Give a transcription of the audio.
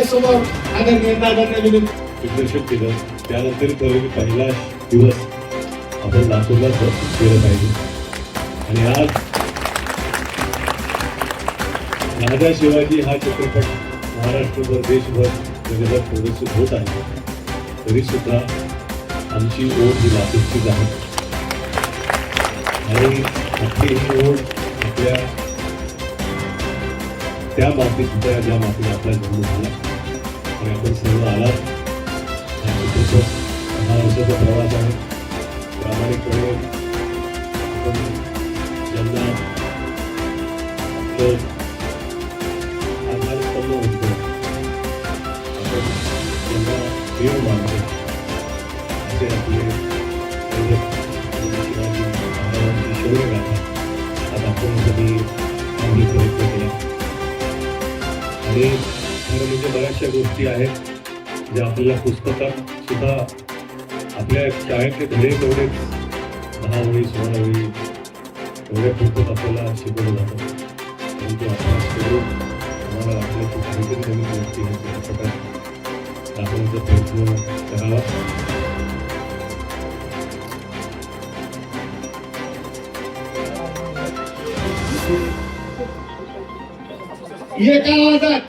समोर आदरणीय दादांना दिग्दर्शन केलं. त्यानंतर ठरवलं की पहिला दिवस आपण लातूरला गेलं पाहिजे. आणि आज राजा शिवाजी हा चित्रपट महाराष्ट्रभर देशभर जगभर प्रदर्शित होत आहे. तरी सुद्धा आमची ओढ ही लातूरचीच आहे. आणि आपली ही ओढ आपल्या त्या मातीत ज्या मातीला आपला जन्म झाला आणि आपण सर्व आलात. हा चित्रपट 10 वर्षाचा प्रवास आहे. प्रामाणिकपणे आपण ज्यांना आपलं आधारस्तंभ म्हणतो, आपण ज्यांना देव मानतो, असे आपले शिवाजी महाराजांची शौर्यगाथा आज आपण कधी आम्ही प्रयत्न केला. आणि खरं म्हणजे बऱ्याचशा गोष्टी आहेत ज्या आपल्याला पुस्तकात सुद्धा आपल्या शाळेतले धडे तेवढेच 10 ओळी 16 ओळी एवढ्या पुस्तक आपल्याला शिकवलं जातं. परंतु आपण शिकवून आम्हाला वाटलं की काहीतरी नवीन गोष्टी हे चित्रपटात दाखवण्याचा प्रयत्न करावा. एका आवाजात